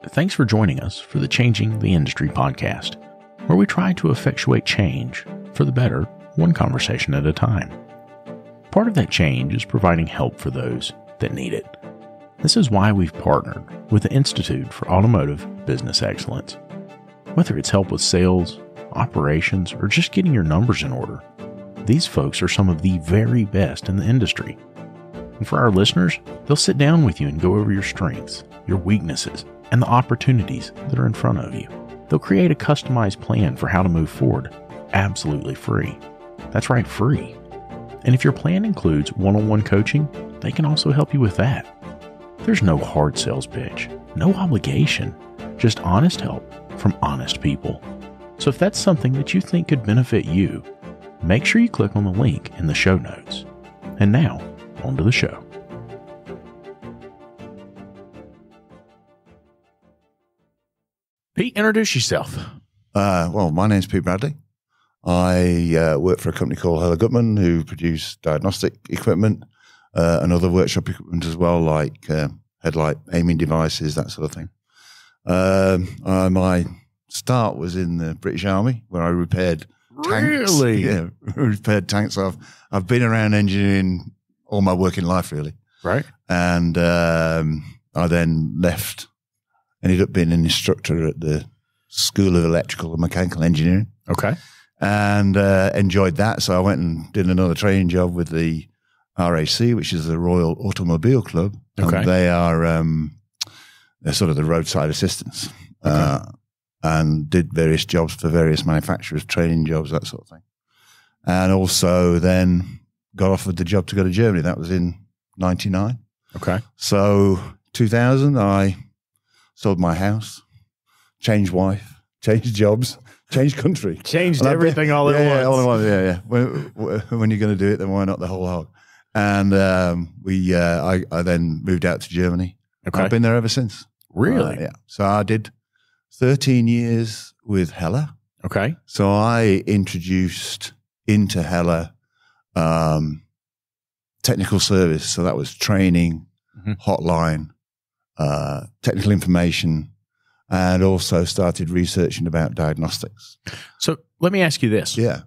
Thanks for joining us for the Changing the Industry podcast, where we try to effectuate change for the better, one conversation at a time. Part of that change is providing help for those that need it. This is why we've partnered with the Institute for Automotive Business Excellence. Whether it's help with sales, operations, or just getting your numbers in order, these folks are some of the very best in the industry. And for our listeners, they'll sit down with you and go over your strengths, your weaknesses, and the opportunities that are in front of you. They'll create a customized plan for how to move forward, absolutely free. That's right, free. And if your plan includes one-on-one coaching, they can also help you with that. There's no hard sales pitch, no obligation, just honest help from honest people. So if that's something that you think could benefit you, make sure you click on the link in the show notes. And now, on to the show. Pete, introduce yourself. Well, my name's Pete Bradley. I work for a company called Gutmann, who produce diagnostic equipment and other workshop equipment as well, like headlight aiming devices, that sort of thing. My start was in the British Army, where I repaired tanks. Really? Yeah, repaired tanks. I've been around engineering all my working life, really. Right. And I then left. Ended up being an instructor at the School of Electrical and Mechanical Engineering. Okay. And enjoyed that. So I went and did another training job with the RAC, which is the Royal Automobile Club. Okay. And they are they're sort of the roadside assistants. Okay. And did various jobs for various manufacturers, training jobs, that sort of thing. And also then got offered the job to go to Germany. That was in 99. Okay. So 2000, I sold my house, changed wife, changed jobs, changed country. Changed everything all at once. Yeah, all at once. Yeah. When you're going to do it, then why not the whole hog? And I then moved out to Germany. Okay. I've been there ever since. Really? Yeah. So I did 13 years with Heller. Okay. So I introduced into Heller technical service. So that was training, hotline, technical information, and also started researching about diagnostics. So let me ask you this. Yeah.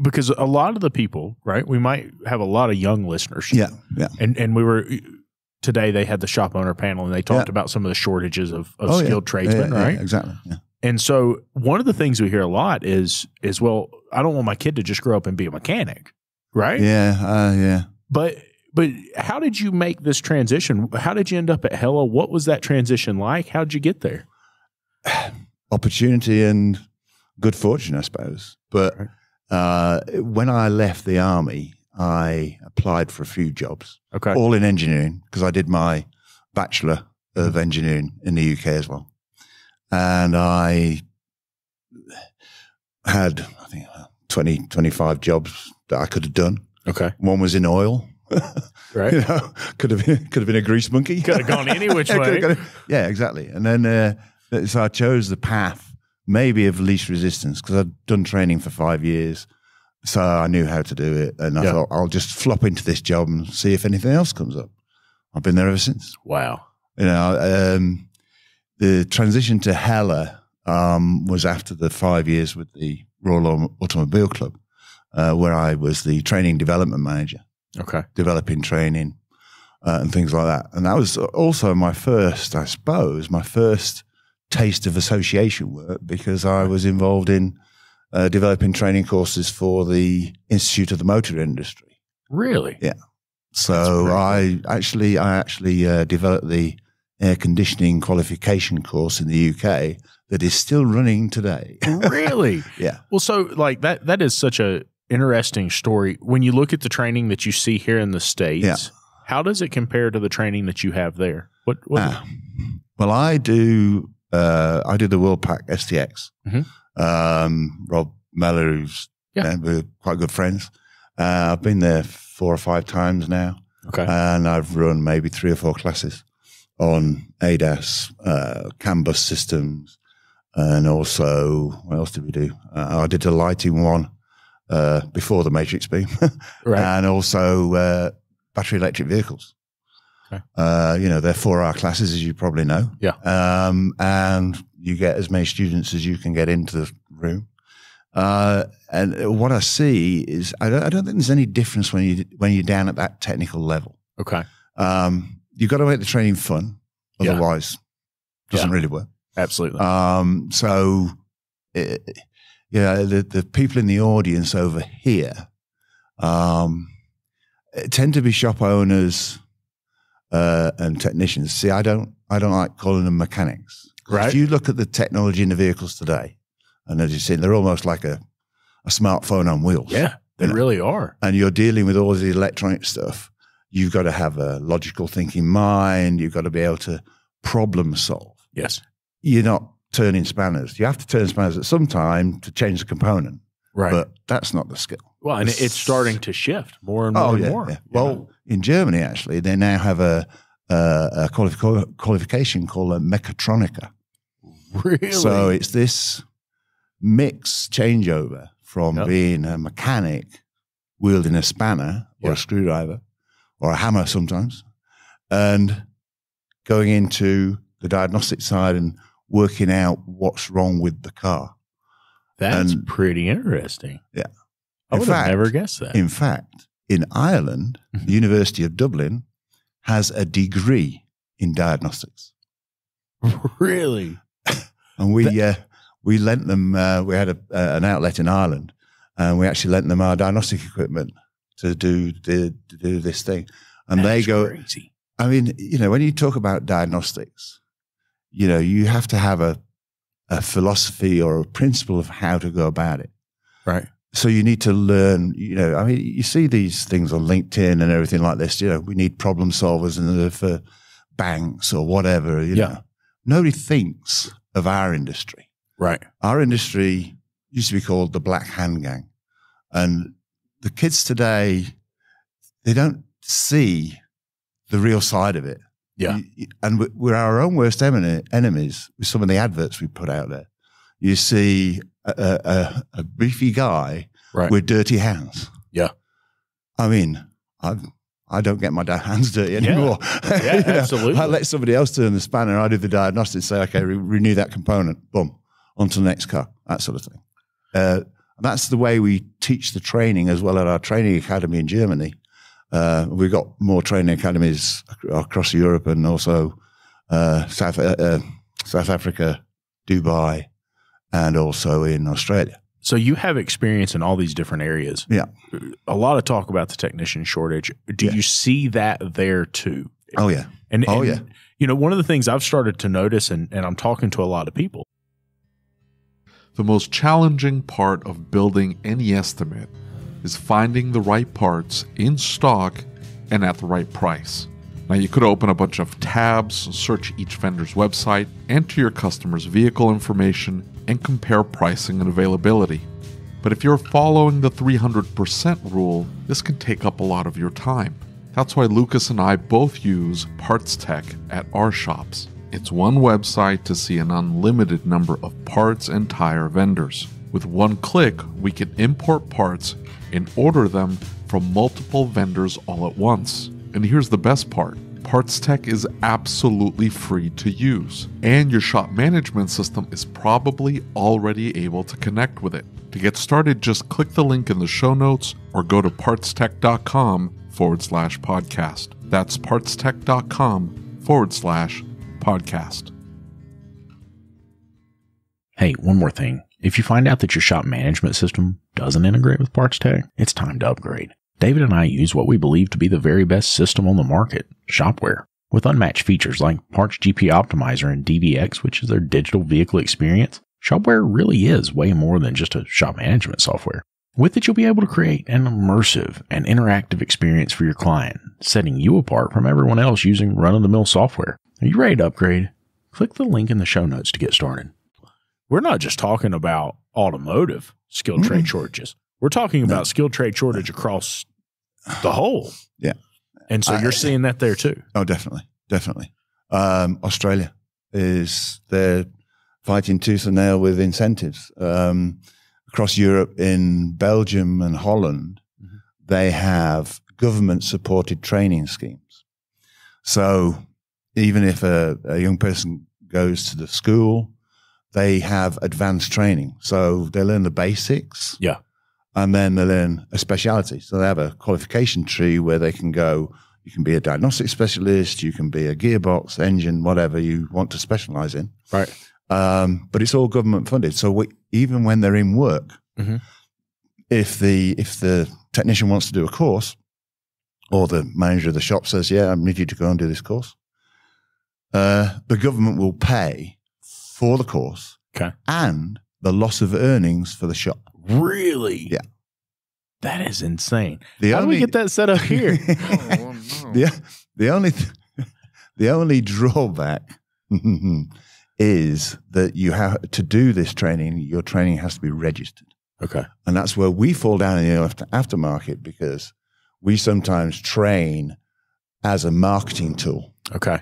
Because a lot of the people, right, we might have a lot of young listeners. Yeah. Yeah. And we were, today they had the shop owner panel and they talked about some of the shortages of skilled tradesmen, right? Yeah, exactly. Yeah. And so one of the things we hear a lot is, well, I don't want my kid to just grow up and be a mechanic, right? Yeah. Yeah. But how did you make this transition? How did you end up at Hello? What was that transition like? How did you get there? Opportunity and good fortune, I suppose. But when I left the Army, I applied for a few jobs, all in engineering, because I did my Bachelor of Engineering in the UK as well. And I had, I think, 20, 25 jobs that I could have done. Okay. One was in oil. Right. You know, could have been a grease monkey. Could have gone any which way. Yeah, exactly. And then so I chose the path maybe of least resistance, because I'd done training for 5 years, so I knew how to do it. And I thought, I'll just flop into this job and see if anything else comes up. I've been there ever since. Wow. You know, the transition to Heller was after the 5 years with the Royal Automobile Club, where I was the training development manager. Okay. Developing training and things like that. And that was also my first taste of association work, because I was involved in developing training courses for the Institute of the Motor Industry. Really? Yeah. So I actually developed the air conditioning qualification course in the UK that is still running today. Really? Yeah. Well, so like that is such a interesting story. When you look at the training that you see here in the States, how does it compare to the training that you have there? What well, I do the World Pack STX. Rob Meller, who's we're quite good friends. I've been there 4 or 5 times now. Okay. And I've run maybe 3 or 4 classes on ADAS, CAN bus systems, and also, what else did we do? I did a lighting one before the Matrix Beam, right. and also battery electric vehicles. Okay. They're 4-hour classes, as you probably know. Yeah. And you get as many students as you can get into the room. And what I see is I don't think there's any difference when you're down at that technical level. Okay. You've got to make the training fun, otherwise it doesn't really work. Absolutely. The people in the audience over here tend to be shop owners and technicians. See, I don't like calling them mechanics. Right. If you look at the technology in the vehicles today, and as you've seen, they're almost like a smartphone on wheels. Yeah, they really are. And you're dealing with all the electronic stuff. You've got to have a logical thinking mind. You've got to be able to problem solve. Yes. You're not turning spanners. You have to turn spanners at some time to change the component. Right. But that's not the skill. Well, and it's starting to shift more and more and more. Yeah. Well, in Germany, actually, they now have a qualification called a mechatronica. Really? So it's this mix changeover from being a mechanic wielding a spanner or a screwdriver or a hammer sometimes and going into the diagnostic side and working out what's wrong with the car. That's pretty interesting. Yeah. I would have never guessed that. In fact, in Ireland, the University of Dublin has a degree in diagnostics. Really? And we lent them, we had an outlet in Ireland, and we actually lent them our diagnostic equipment to do this thing. And they go, crazy. I mean, when you talk about diagnostics, you have to have a philosophy or a principle of how to go about it. Right. So you need to learn, you see these things on LinkedIn and everything like this, we need problem solvers for banks or whatever, you know. Nobody thinks of our industry. Right. Our industry used to be called the Black Hand Gang. And the kids today, they don't see the real side of it. Yeah. And we're our own worst enemies with some of the adverts we put out there. You see a beefy guy with dirty hands. Yeah. I mean, I don't get my hands dirty anymore. Yeah, absolutely. I let somebody else turn the spanner. I do the diagnostics, say, okay, renew that component. Boom. On to the next car. That sort of thing. That's the way we teach the training as well at our training academy in Germany. We've got more training academies across Europe and also South Africa, Dubai, and also in Australia. So you have experience in all these different areas. Yeah. A lot of talk about the technician shortage. Do you see that there too? Oh, yeah. And one of the things I've started to notice, and I'm talking to a lot of people. The most challenging part of building any estimate is finding the right parts in stock and at the right price. Now, you could open a bunch of tabs, search each vendor's website, enter your customer's vehicle information, and compare pricing and availability. But if you're following the 300% rule, this can take up a lot of your time. That's why Lucas and I both use Parts Tech at our shops. It's one website to see an unlimited number of parts and tire vendors. With one click, we can import parts and order them from multiple vendors all at once. And here's the best part. Parts Tech is absolutely free to use, and your shop management system is probably already able to connect with it. To get started, just click the link in the show notes or go to partstech.com/podcast. That's partstech.com/podcast. Hey, one more thing. If you find out that your shop management system doesn't integrate with Parts Tech, it's time to upgrade. David and I use what we believe to be the very best system on the market, Shopware. With unmatched features like Parts GP Optimizer and DVX, which is their digital vehicle experience, Shopware really is way more than just a shop management software. With it, you'll be able to create an immersive and interactive experience for your client, setting you apart from everyone else using run-of-the-mill software. Are you ready to upgrade? Click the link in the show notes to get started. We're not just talking about automotive skilled trade shortages. We're talking about skilled trade shortage across the whole. Yeah. And so you're seeing that there too. Oh, definitely. Definitely. Australia they're fighting tooth and nail with incentives. Across Europe, in Belgium and Holland, they have government-supported training schemes. So even if a young person goes to the school, they have advanced training. So they learn the basics. Yeah. And then they learn a speciality. So they have a qualification tree where they can go, you can be a diagnostic specialist, you can be a gearbox, engine, whatever you want to specialize in. Right. But it's all government funded. So even when they're in work, if the technician wants to do a course, or the manager of the shop says, yeah, I need you to go and do this course, the government will pay for the course and the loss of earnings for the shop. Really? Yeah. That is insane. How do we get that set up here? The only drawback is that you have to do this training. Your training has to be registered. Okay. And that's where we fall down in the aftermarket, because we sometimes train as a marketing tool. Okay.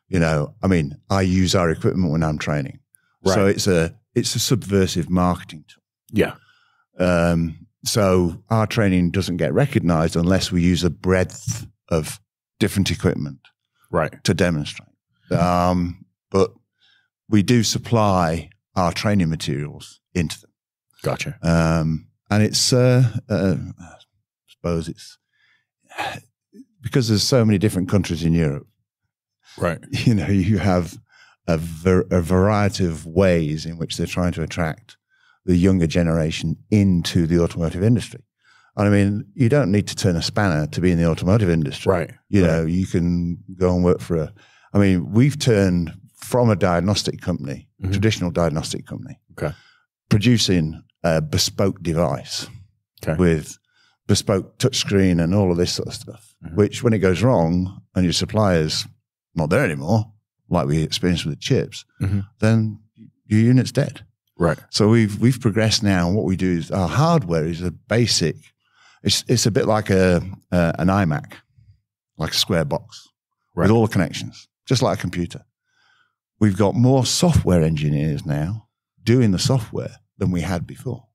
You know, I mean, I use our equipment when I'm training. Right. So it's a subversive marketing tool. Yeah. So our training doesn't get recognized unless we use a breadth of different equipment to demonstrate. But we do supply our training materials into them. Gotcha. And it's, I suppose it's, because there's so many different countries in Europe, right? You know, you have a variety of ways in which they're trying to attract the younger generation into the automotive industry. And I mean, you don't need to turn a spanner to be in the automotive industry. Right. You know, you can go and work for we've turned from a diagnostic company, traditional diagnostic company, producing a bespoke device with bespoke touchscreen and all of this sort of stuff, which when it goes wrong and your supplier's not there anymore, like we experienced with the chips, then your unit's dead. Right. So we've progressed now, and what we do is our hardware is a basic. It's a bit like an iMac, like a square box with all the connections, just like a computer. We've got more software engineers now doing the software than we had before.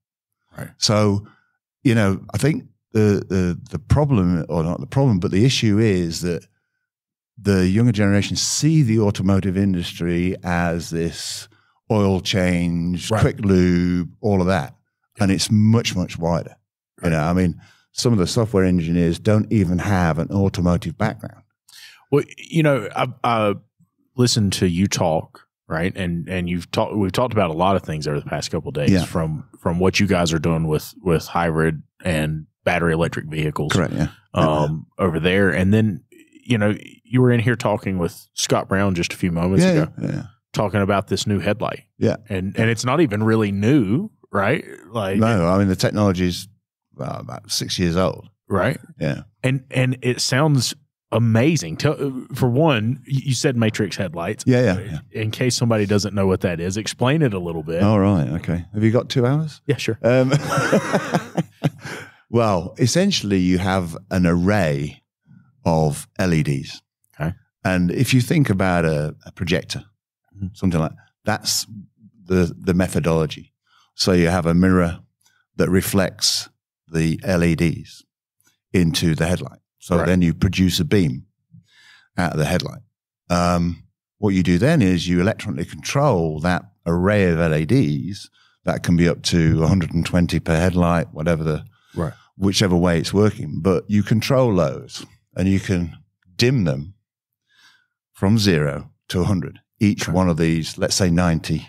Right. So, you know, I think the problem, or not the problem, but the issue is that the younger generation see the automotive industry as this oil change, quick lube, all of that. And it's much, much wider. You know, I mean, some of the software engineers don't even have an automotive background. Well, you know, I listened to you talk, right? And we've talked about a lot of things over the past couple of days, from what you guys are doing with hybrid and battery electric vehicles. Correct, yeah. Over there. And then, you know, you were in here talking with Scott Brown just a few moments ago. Yeah. Talking about this new headlight. Yeah. And it's not even really new, right? Like, no, I mean, the technology's about 6 years old. Right. Yeah. And it sounds amazing. For one, you said matrix headlights. Yeah. In case somebody doesn't know what that is, explain it a little bit. All right. Okay. Have you got 2 hours? Yeah, sure. Well, essentially you have an array of LEDs. Okay. And if you think about a projector, something like that's the methodology. So you have a mirror that reflects the LEDs into the headlight. So then you produce a beam out of the headlight. What you do then is you electronically control that array of LEDs that can be up to 120 per headlight, whatever whichever way it's working. But you control those and you can dim them from 0 to 100. Each one of these, let's say 90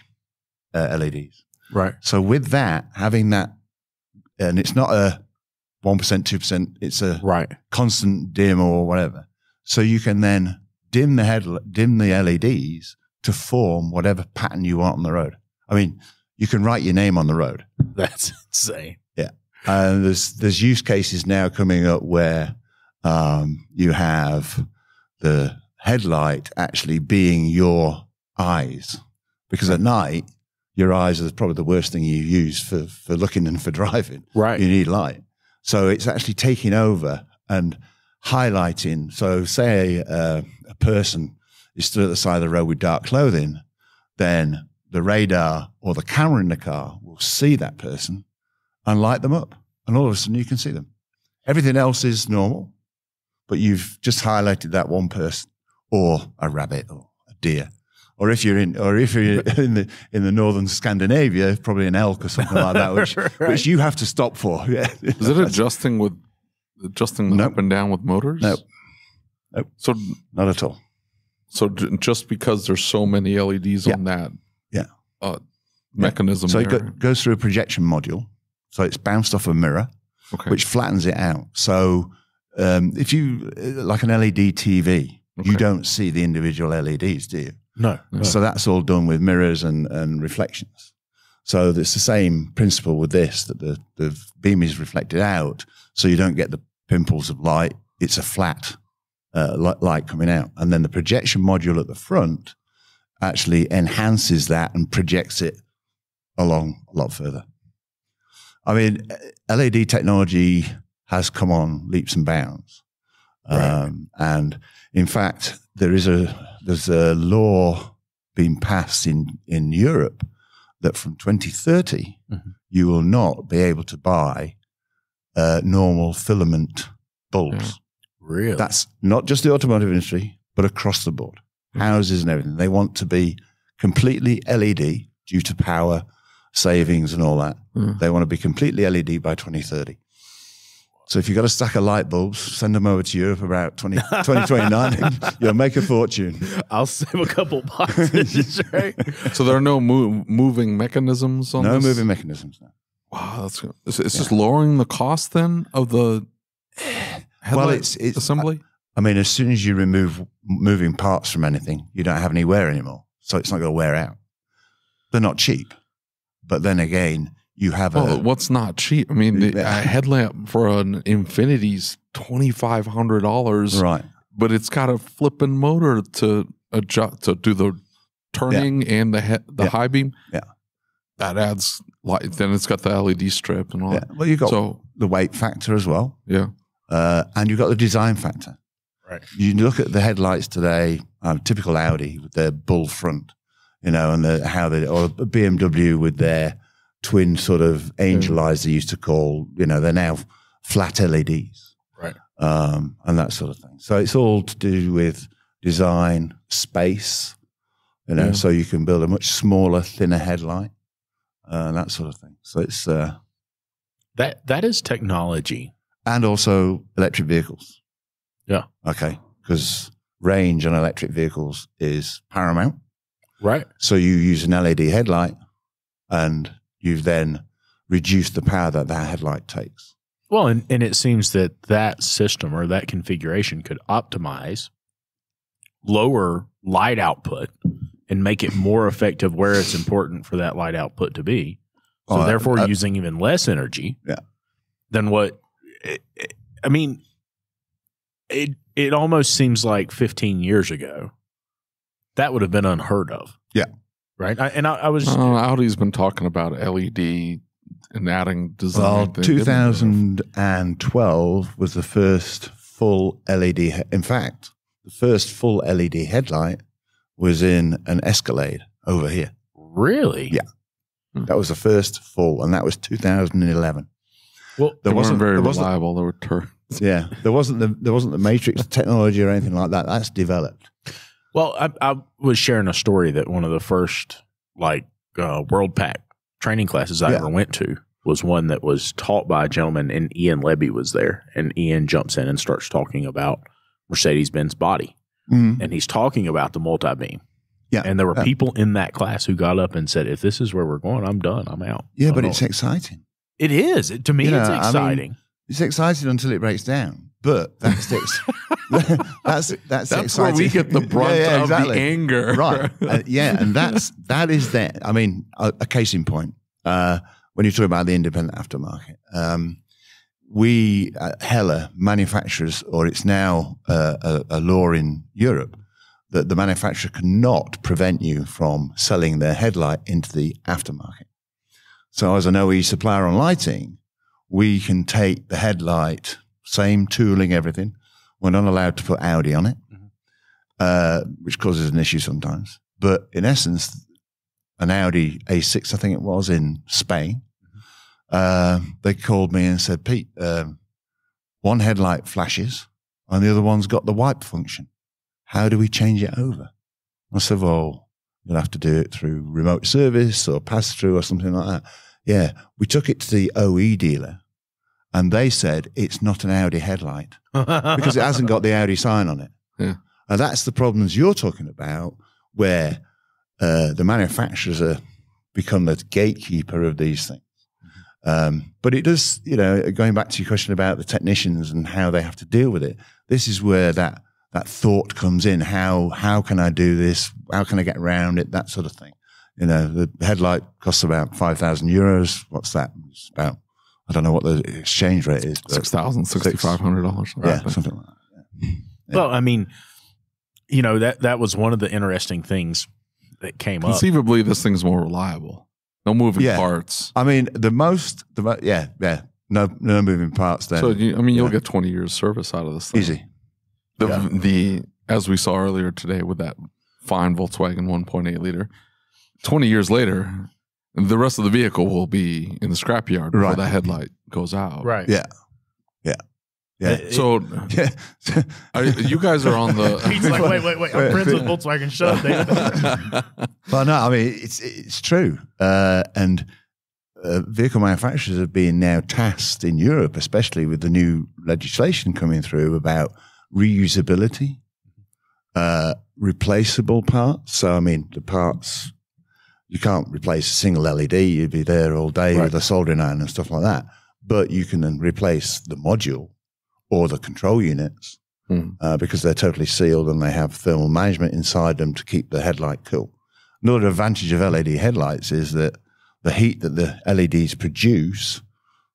LEDs. Right. So with that, having that, and it's not a 1%, 2%, it's a constant dim or whatever. So you can then dim the LEDs to form whatever pattern you want on the road. I mean, you can write your name on the road. That's insane. Yeah. And there's use cases now coming up where you have the headlight actually being your eyes, because at night your eyes are probably the worst thing you use for looking and for driving. Right. You need light. So it's actually taking over and highlighting. So say a person is stood at the side of the road with dark clothing, then the radar or the camera in the car will see that person and light them up. And all of a sudden you can see them. Everything else is normal, but you've just highlighted that one person. or a rabbit or a deer. Or if you're in the northern Scandinavia, probably an elk or something like that, which you have to stop for. Yeah. Is it adjusting up and down with motors? Nope. So not at all. So just because there's so many LEDs on that mechanism, so it goes through a projection module. So it's bounced off a mirror, which flattens it out. So if you like an LED TV, you don't see the individual LEDs, do you? No. So that's all done with mirrors and reflections. So it's the same principle with this, that the beam is reflected out, so you don't get the pimples of light. It's a flat light coming out. And then the projection module at the front actually enhances that and projects it along a lot further. I mean, LED technology has come on leaps and bounds. Right. And in fact, there's a law being passed in Europe that from 2030, you will not be able to buy normal filament bulbs. Yeah. Really? That's not just the automotive industry, but across the board. Houses and everything. They want to be completely LED due to power savings and all that. They want to be completely LED by 2030. So if you've got a stack of light bulbs, send them over to Europe about 2029, and you'll make a fortune. I'll save a couple boxes, right? So there are no moving mechanisms on this? No moving mechanisms, no. Wow, that's good. It's just lowering the cost then of the headlight assembly? I mean, as soon as you remove moving parts from anything, you don't have any wear anymore. So it's not going to wear out. They're not cheap. But then again, you have what's not cheap? I mean, a headlamp for an Infinity's $2,500, right? But it's got a flipping motor to adjust to do the turning and the high beam. Yeah, that adds light. Then it's got the LED strip and all. Yeah. Well, you've got the weight factor as well. Yeah, and you've got the design factor. Right. You look at the headlights today, typical Audi with their bull front, you know, and or BMW with their twin sort of angel eyes they used to call, you know, they're now flat LEDs. Right. And that sort of thing. So it's all to do with design, space, you know, so you can build a much smaller, thinner headlight, and that sort of thing. So it's that is technology. And also electric vehicles. Yeah. Okay. Because range on electric vehicles is paramount. Right. So you use an LED headlight and you've then reduced the power that headlight takes. Well, and it seems that system or that configuration could optimize lower light output and make it more effective where it's important for that light output to be. So therefore using even less energy than what – I mean, it almost seems like 15 years ago that would have been unheard of. Yeah. Right. I was Audi's been talking about LED and adding design. Well, 2012 was the first full LED. In fact, the first full LED headlight was in an Escalade over here. Really? Yeah. That was the first full, and that was 2011. Well, they weren't very reliable. They were turns. Yeah, there wasn't the matrix technology or anything like that. That's developed. Well, I was sharing a story that one of the first World Pack training classes I ever went to was one that was taught by a gentleman, and Ian Levy was there. And Ian jumps in and starts talking about Mercedes-Benz body. And he's talking about the multi-beam. Yeah. And there were people in that class who got up and said, if this is where we're going, I'm done. I'm out. Yeah, but it's exciting. It is. To me, it's exciting. I mean, it's exciting until it breaks down. But that's that's exciting. Where we get the brunt of the anger. Right. And that is there. I mean, a case in point, when you talk about the independent aftermarket, we at Heller manufacturers, or it's now a law in Europe, that the manufacturer cannot prevent you from selling their headlight into the aftermarket. So as an OE supplier on lighting, we can take the headlight, same tooling, everything. We're not allowed to put Audi on it, which causes an issue sometimes. But in essence, an Audi A6, I think it was, in Spain, they called me and said, Pete, one headlight flashes and the other one's got the wipe function. how do we change it over? I said, well, you'll have to do it through remote service or pass through or something like that. Yeah. We took it to the OE dealer and they said it's not an Audi headlight because it hasn't got the Audi sign on it. Yeah. And that's the problems you're talking about where the manufacturers are become the gatekeeper of these things. But it does, you know, going back to your question about the technicians and how they have to deal with it, this is where that thought comes in. How can I do this? How can I get around it? That sort of thing. You know, the headlight costs about €5,000. What's that? It's about, I don't know what the exchange rate is. $6,000, $6,500. Yeah, something like that. Yeah. Well, I mean, you know, that was one of the interesting things that came up. Conceivably, this thing's more reliable. No moving parts. I mean, no moving parts then. So, you'll get 20 years service out of this thing. Easy. The as we saw earlier today with that fine Volkswagen 1.8 liter, 20 years later, the rest of the vehicle will be in the scrapyard before that headlight goes out. Right. Yeah. Yeah. Yeah. So you guys are on the. He's like, wait. I'm friends with Volkswagen. Shut up, David. Well, no, I mean it's true, and vehicle manufacturers are being now tasked in Europe, especially with the new legislation coming through about reusability, replaceable parts. So, I mean, the parts you can't replace a single LED; you'd be there all day with a soldering iron and stuff like that. But you can then replace the module or the control units because they're totally sealed and they have thermal management inside them to keep the headlight cool. Another advantage of LED headlights is that the heat that the LEDs produce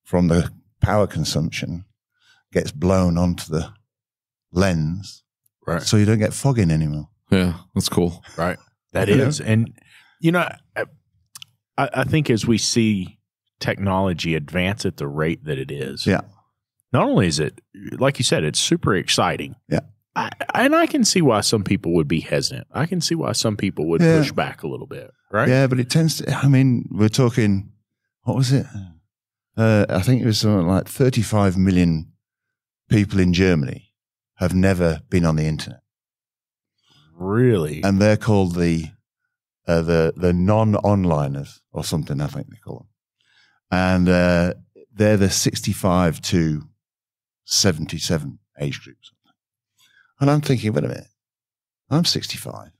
from the power consumption gets blown onto the lens, right? So you don't get fogging anymore. Yeah, that's cool. Right. That is. And, you know, I think as we see technology advance at the rate that it is, not only is it, like you said, it's super exciting. Yeah. And I can see why some people would be hesitant. I can see why some people would push back a little bit, right? Yeah, but it tends to, I mean, we're talking, what was it? I think it was something like 35 million people in Germany have never been on the internet. Really? And they're called the non-onliners or something, I think they call them. And they're the 65 to 77 age groups. And I'm thinking, wait a minute, I'm 65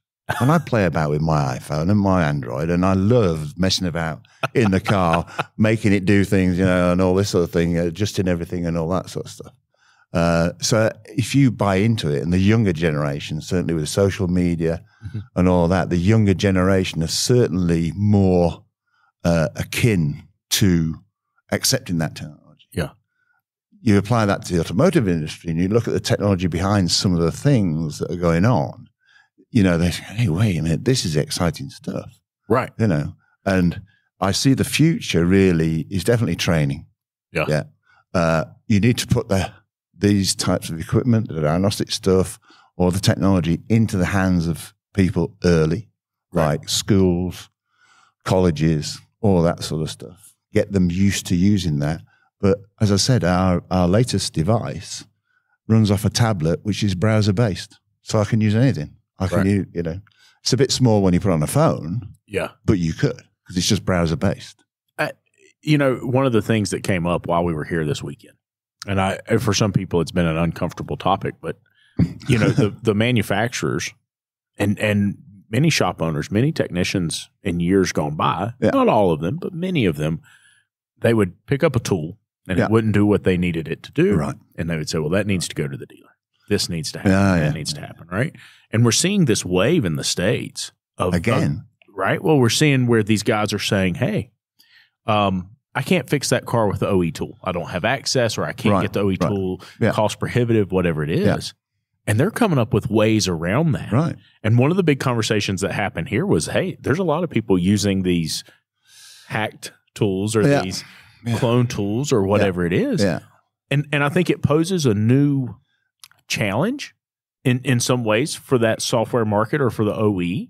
and I play about with my iPhone and my Android and I love messing about in the car, making it do things, you know, and all this sort of thing, adjusting everything and all that sort of stuff. So if you buy into it, and the younger generation, certainly with social media and all that, the younger generation is certainly more akin to accepting that technology. Yeah. You apply that to the automotive industry and you look at the technology behind some of the things that are going on, you know, they say, hey, wait a minute, this is exciting stuff. Right. You know, and I see the future really is definitely training. Yeah. Yeah. You need to put these types of equipment, the diagnostic stuff or the technology into the hands of people early, like schools, colleges, all that sort of stuff. Get them used to using that. But as I said, our latest device runs off a tablet, which is browser-based. So I can use anything. I can use, you know, it's a bit small when you put it on a phone. Yeah. But you could, because it's just browser-based. You know, one of the things that came up while we were here this weekend, and for some people it's been an uncomfortable topic, but, you know, the manufacturers and many shop owners, many technicians in years gone by, not all of them, but many of them, they would pick up a tool and it wouldn't do what they needed it to do. Right. And they would say, well, that needs to go to the dealer. This needs to happen. That needs to happen. Right. And we're seeing this wave in the States of right. Well, we're seeing where these guys are saying, hey, I can't fix that car with the OE tool. I don't have access, or I can't get the OE tool, cost prohibitive, whatever it is. Yeah. And they're coming up with ways around that. Right. And one of the big conversations that happened here was, hey, there's a lot of people using these hacked tools or these clone tools or whatever it is. Yeah. And I think it poses a new challenge in some ways for that software market or for the OE.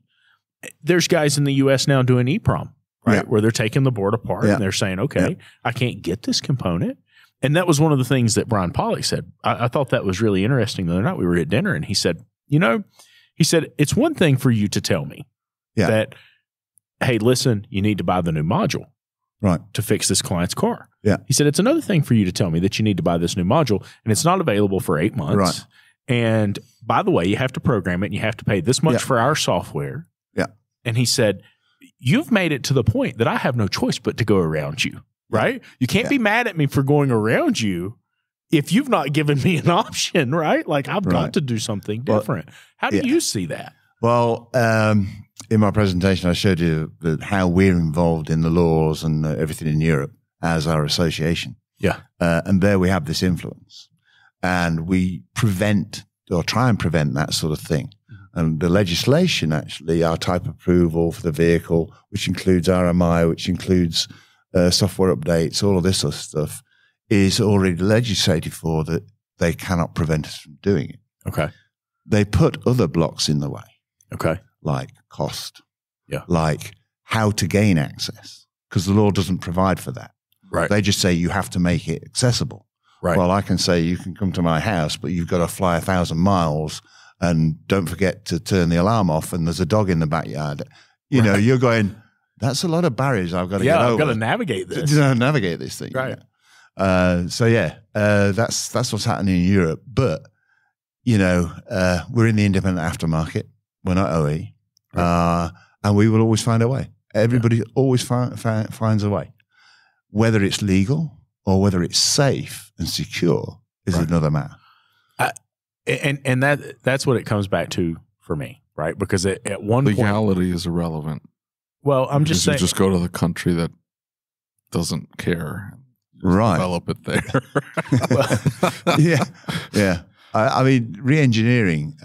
There's guys in the US now doing EEPROM, right? Where they're taking the board apart and they're saying, okay, I can't get this component. And that was one of the things that Brian Pollock said. I thought that was really interesting the other night. We were at dinner and he said, you know, He said, it's one thing for you to tell me that, hey, listen, you need to buy the new module to fix this client's car. Yeah. He said, it's another thing for you to tell me that you need to buy this new module and it's not available for 8 months. Right. And by the way, you have to program it and you have to pay this much for our software. Yeah. And he said, you've made it to the point that I have no choice but to go around you, right? You can't be mad at me for going around you if you've not given me an option, right? Like I've got to do something different. How do you see that? Well, in my presentation, I showed you how we're involved in the laws and everything in Europe as our association. Yeah. And there we have this influence. And we prevent or try and prevent that sort of thing. And the legislation, actually, our type approval for the vehicle, which includes RMI, which includes software updates, all of this sort of stuff, is already legislated for that they cannot prevent us from doing it. Okay. They put other blocks in the way. Okay. Like cost. Yeah. Like how to gain access, because the law doesn't provide for that. Right. They just say you have to make it accessible. Right. Well, I can say you can come to my house, but you've got to fly 1,000 miles and don't forget to turn the alarm off and there's a dog in the backyard. You know, you're going, that's a lot of barriers I've got to get over. I've got to navigate this. Navigate this thing. Right. That's what's happening in Europe. But, you know, we're in the independent aftermarket. We're not OE. Right. And we will always find a way. Everybody always finds a way. Whether it's legal or whether it's safe and secure is another matter. And that's what it comes back to for me, right? Because at one point, legality is irrelevant. Well, I'm just saying, you just go to the country that doesn't care, develop it there. Yeah. I mean, re-engineering.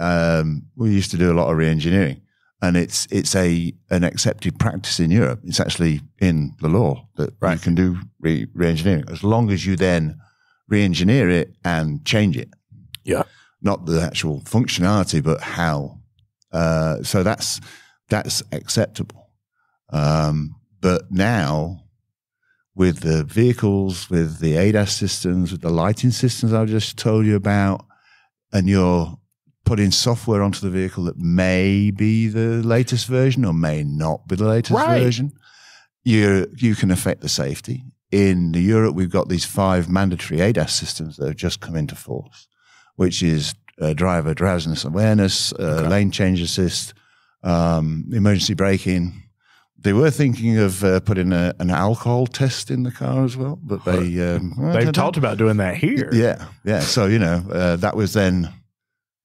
We used to do a lot of re-engineering, and it's an accepted practice in Europe. It's actually in the law that you can do re-engineering as long as you then re-engineer it and change it. Yeah. Not the actual functionality, but how. So that's acceptable. But now, with the vehicles, with the ADAS systems, with the lighting systems I just told you about, and you're putting software onto the vehicle that may be the latest version or may not be the latest version, you can affect the safety. In Europe, we've got these 5 mandatory ADAS systems that have just come into force, which is driver drowsiness awareness, lane change assist, emergency braking. They were thinking of putting an alcohol test in the car as well, but they've talked about doing that here. Yeah. So, you know, that was then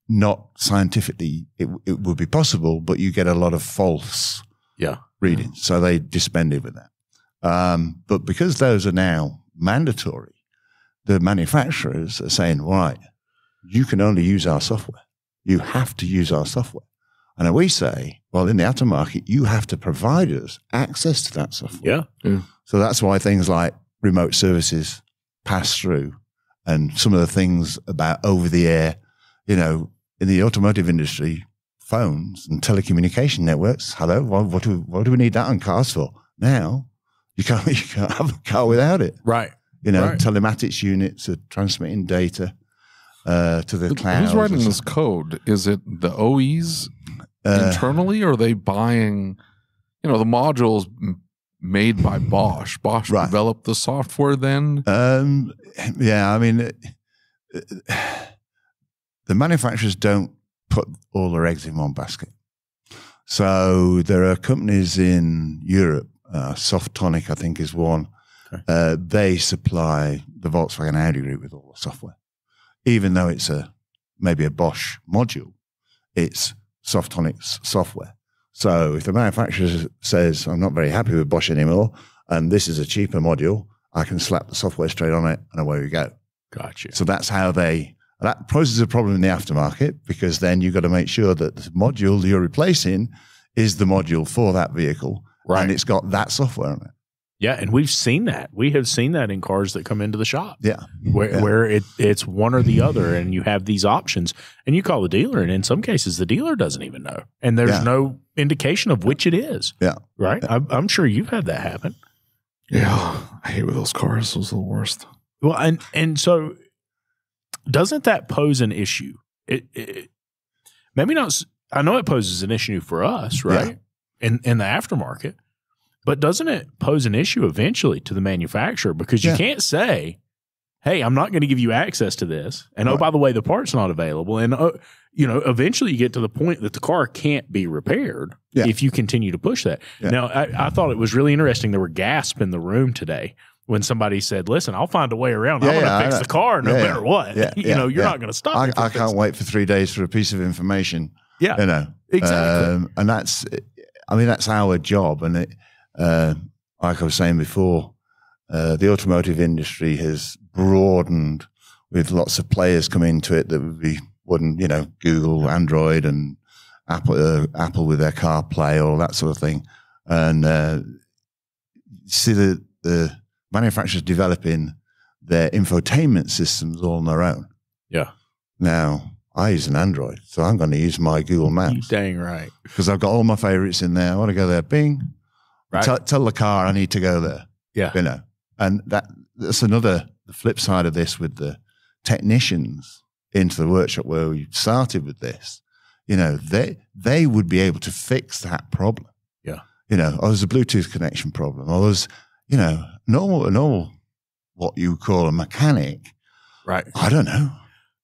not scientifically, it would be possible, but you get a lot of false readings. So they disbanded with that. But because those are now mandatory, the manufacturers are saying, right, you can only use our software. You have to use our software. And we say, well, in the aftermarket, you have to provide us access to that software. Yeah. So that's why things like remote services pass through, and some of the things about over the air, you know, in the automotive industry, phones and telecommunication networks. Hello, what do we need that on cars for? Now you can't have a car without it. Right. You know, telematics units are transmitting data to the cloud. Who's writing this code? Is it the OEs internally, or are they buying, you know, the modules made by Bosch? Bosch developed the software then? Yeah, I mean, the manufacturers don't put all their eggs in one basket. So there are companies in Europe, Softonic, I think, is one. Okay. They supply the Volkswagen Audi group with all the software. Even though it's maybe a Bosch module, it's Softonic's software. So if the manufacturer says, I'm not very happy with Bosch anymore, and this is a cheaper module, I can slap the software straight on it, and away we go. Gotcha. So that's how that poses a problem in the aftermarket, because then you've got to make sure that the module you're replacing is the module for that vehicle, and it's got that software on it. Yeah, and we've seen that. We have seen that in cars that come into the shop. Yeah. Where it's one or the other, and you have these options, and you call the dealer, and in some cases the dealer doesn't even know. And there's no indication of which it is. Yeah. Right? Yeah. I'm sure you've had that happen. Yeah. I hate with those cars. Those are the worst. Well, and so doesn't that pose an issue? Maybe not. I know it poses an issue for us, right? In the aftermarket, but doesn't it pose an issue eventually to the manufacturer? Because you can't say, hey, I'm not going to give you access to this. And oh, by the way, the part's not available. And, you know, eventually you get to the point that the car can't be repaired if you continue to push that. Yeah. Now, I thought it was really interesting. There were gasps in the room today when somebody said, listen, I'll find a way around. I'm going to fix the car no matter what. You know, you're not going to stop. I can't wait for 3 days for a piece of information. Yeah. You know, exactly. And that's, I mean, that's our job. And it, like I was saying before, the automotive industry has broadened with lots of players come into it that wouldn't, you know, Google, Android, and Apple with their CarPlay, all that sort of thing. And see the manufacturers developing their infotainment systems all on their own. Yeah. Now, I use an Android, so I'm going to use my Google Maps. You're dang right. Because I've got all my favorites in there. I want to go there. Bing. Right. Tell the car I need to go there. Yeah. You know, and that's the flip side of this with the technicians into the workshop where we started with this. You know, they would be able to fix that problem. Yeah. You know, or there's a Bluetooth connection problem, or there's, you know, normal what you call a mechanic. Right. I don't know.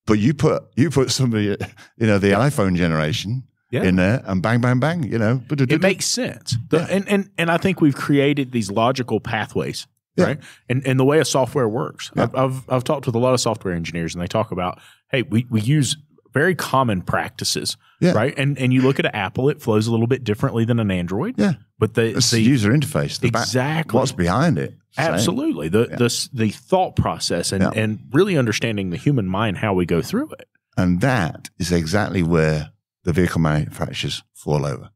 But you put somebody, you know, the iPhone generation in there, and bang, bang, bang, you know. It makes sense. And I think we've created these logical pathways, right? And the way a software works. Yeah. I've talked with a lot of software engineers, and they talk about, hey, we use very common practices, right? And you look at Apple, it flows a little bit differently than an Android. Yeah. But the user interface, exactly what's behind it. Absolutely. The thought process and really understanding the human mind, how we go through it. And that is exactly where the vehicle manufacturers fall over.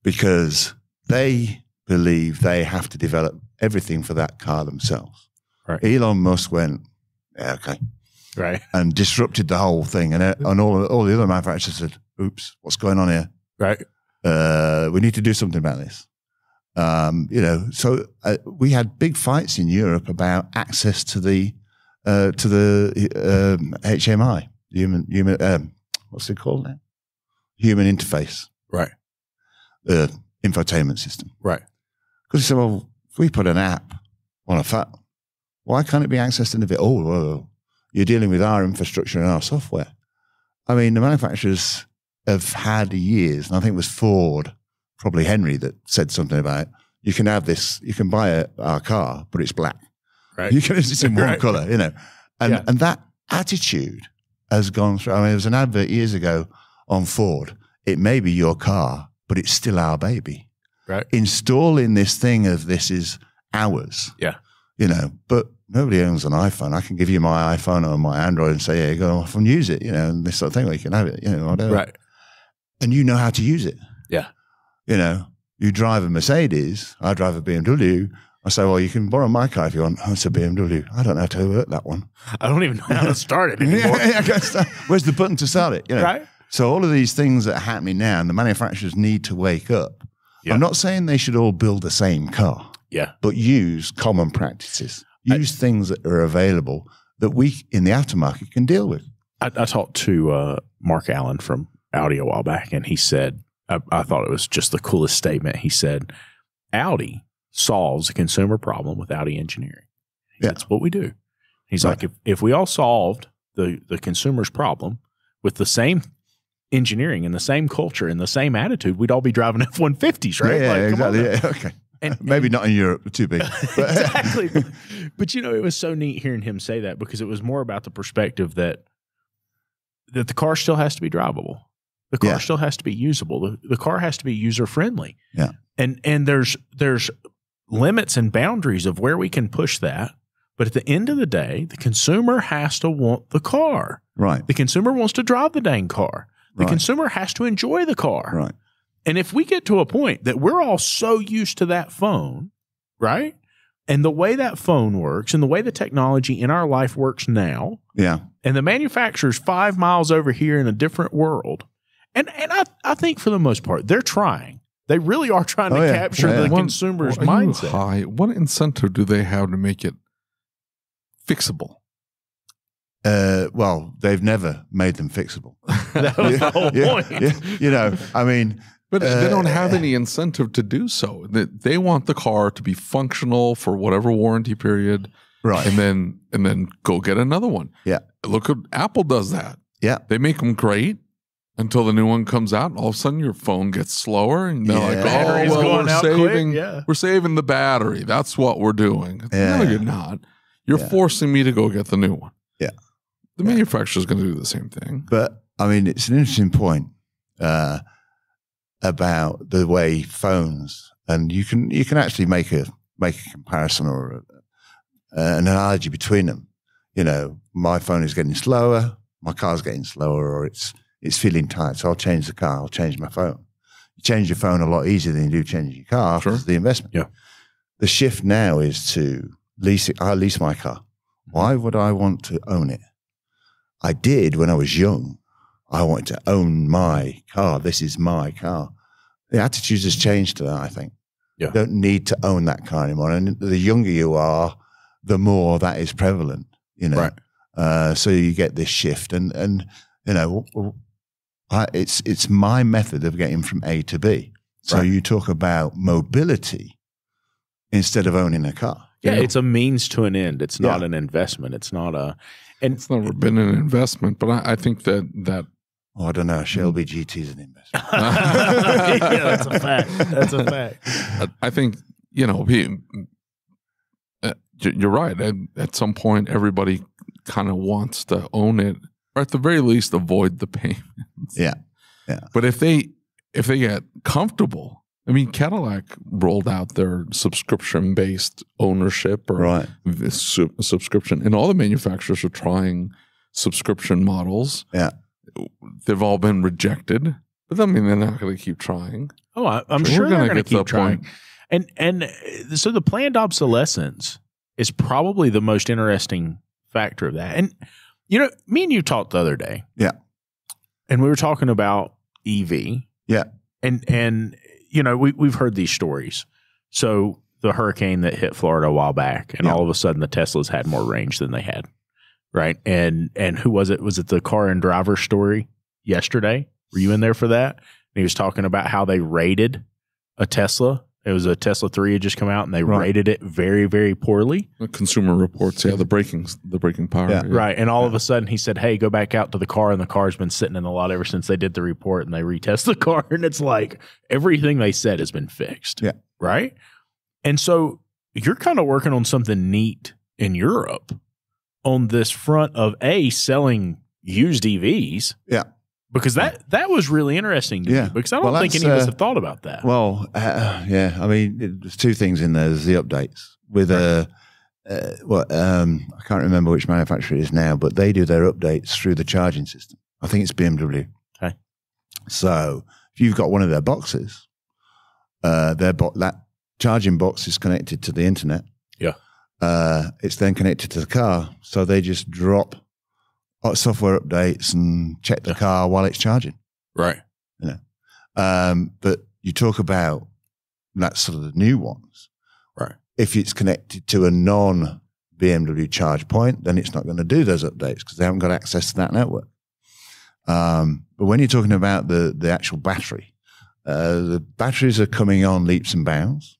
Because they believe they have to develop everything for that car themselves. Right. Elon Musk went, yeah, okay. Right. And disrupted the whole thing. And all the other manufacturers said, oops, what's going on here? Right. We need to do something about this. You know, so we had big fights in Europe about access to the HMI, human what's it called now? Human interface, right? Infotainment system, right? Because he said, well, if we put an app on a phone, why can't it be accessed in the vehicle? Oh, well, you're dealing with our infrastructure and our software. I mean, the manufacturers have had years, and I think it was Ford, probably Henry, that said something about, you can have this, you can buy our car, but it's black. Right. You can, it's in one color, you know. And that attitude has gone through. I mean, there was an advert years ago on Ford. It may be your car, but it's still our baby. Right. Installing this thing of this is ours. Yeah. You know, but nobody owns an iPhone. I can give you my iPhone or my Android and say, yeah, go off and use it, you know, and this sort of thing, or you can have it, you know, whatever. Right. And you know how to use it. Yeah. You know, you drive a Mercedes, I drive a BMW. I say, well, you can borrow my car if you want. Oh, it's a BMW. I don't know how to work that one. I don't even know how to start it anymore. Where's the button to start it? You know? Right. So all of these things that are happening now, and the manufacturers need to wake up. Yeah. I'm not saying they should all build the same car. Yeah. But use common practices. Use things that are available that we in the aftermarket can deal with. I talked to Mark Allen from Audi a while back, and he said, I thought it was just the coolest statement. He said, Audi solves a consumer problem with Audi engineering. That's what we do. He's like, if we all solved the consumer's problem with the same engineering and the same culture and the same attitude, we'd all be driving F-150s, right? Yeah, like, exactly. Yeah, okay. And maybe not in Europe, too big. Exactly. But, you know, it was so neat hearing him say that, because it was more about the perspective that the car still has to be drivable. The car still has to be usable. The car has to be user-friendly. Yeah. And there's limits and boundaries of where we can push that. But at the end of the day, the consumer has to want the car. Right. The consumer wants to drive the dang car. The consumer has to enjoy the car. Right. And if we get to a point that we're all so used to that phone, right? And the way that phone works and the way the technology in our life works now. Yeah. And the manufacturer's 5 miles over here in a different world. And I think for the most part, they're trying. They really are trying to capture the consumer's mindset. What incentive do they have to make it fixable? Well, they've never made them fixable. That was the whole point. You know, I mean, but they don't have any incentive to do so. They want the car to be functional for whatever warranty period, right? And then go get another one. Yeah. Look at Apple does that. Yeah. They make them great until the new one comes out, and all of a sudden your phone gets slower, and they're like, Battery's "Oh, well, going out quick. we're saving the battery. That's what we're doing." Yeah. No, you're not. You're forcing me to go get the new one. Yeah. The manufacturer's going to do the same thing. But I mean, it's an interesting point about the way phones, and you can actually make a comparison or an analogy between them. You know, my phone is getting slower, my car's getting slower, or it's feeling tight. So I'll change the car, I'll change my phone. You change your phone a lot easier than you do changing your car because of the investment. Yeah. The shift now is to lease it. I lease my car. Why would I want to own it? I did when I was young. I wanted to own my car. This is my car. The attitude has changed to that, I think. Yeah. You don't need to own that car anymore. And the younger you are, the more that is prevalent, you know. Right. So you get this shift. And you know, it's my method of getting from A to B. So you talk about mobility instead of owning a car. Yeah, it's a means to an end. It's not an investment. It's not a... And it's never been an investment, but I think that I don't know. Shelby GT is an investment. Yeah, that's a fact. That's a fact. I think, you know, you're right. At some point, everybody kind of wants to own it, or at the very least, avoid the payments. Yeah. But if they get comfortable, I mean, Cadillac rolled out their subscription-based ownership or subscription, and all the manufacturers are trying subscription models. Yeah. They've all been rejected, but I mean, they're not going to keep trying. Oh, I'm sure they're going to keep trying. And so the planned obsolescence is probably the most interesting factor of that. And, you know, me and you talked the other day. Yeah. And we were talking about EV. Yeah. And you know, we've heard these stories. So the hurricane that hit Florida a while back, and all of a sudden the Teslas had more range than they had, right? And who was it? Was it the car and driver story yesterday? Were you in there for that? And he was talking about how they rated a Tesla. It was a Tesla 3 had just come out, and they rated it very, very poorly. The Consumer Reports, the braking power. Yeah. Right. And all of a sudden he said, hey, go back out to the car, and the car's been sitting in the lot ever since they did the report and they retest the car. And it's like everything they said has been fixed. Yeah. Right. And so you're kind of working on something neat in Europe on this front of selling used EVs. Yeah. Because that was really interesting to me, because I don't think any of us have thought about that. Well, yeah. I mean, there's two things in there. There's the updates with I can't remember which manufacturer it is now, but they do their updates through the charging system. I think it's BMW. Okay. So if you've got one of their boxes, that charging box is connected to the internet. Yeah. It's then connected to the car, so they just drop software updates and check the car while it's charging. Right. You know, but you talk about that's sort of the new ones. Right. If it's connected to a non-BMW charge point, then it's not going to do those updates because they haven't got access to that network. But when you're talking about the actual battery, the batteries are coming on leaps and bounds.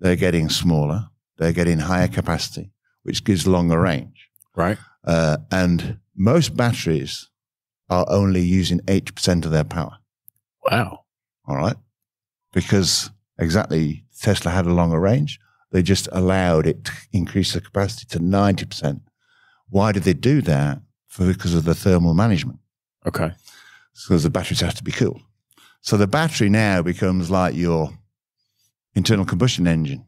They're getting smaller. They're getting higher capacity, which gives longer range. Right. And most batteries are only using 80% of their power. Wow. All right. Because exactly Tesla had a longer range. They just allowed it to increase the capacity to 90%. Why did they do that? Because of the thermal management. Okay. Because the batteries have to be cooled. So the battery now becomes like your internal combustion engine.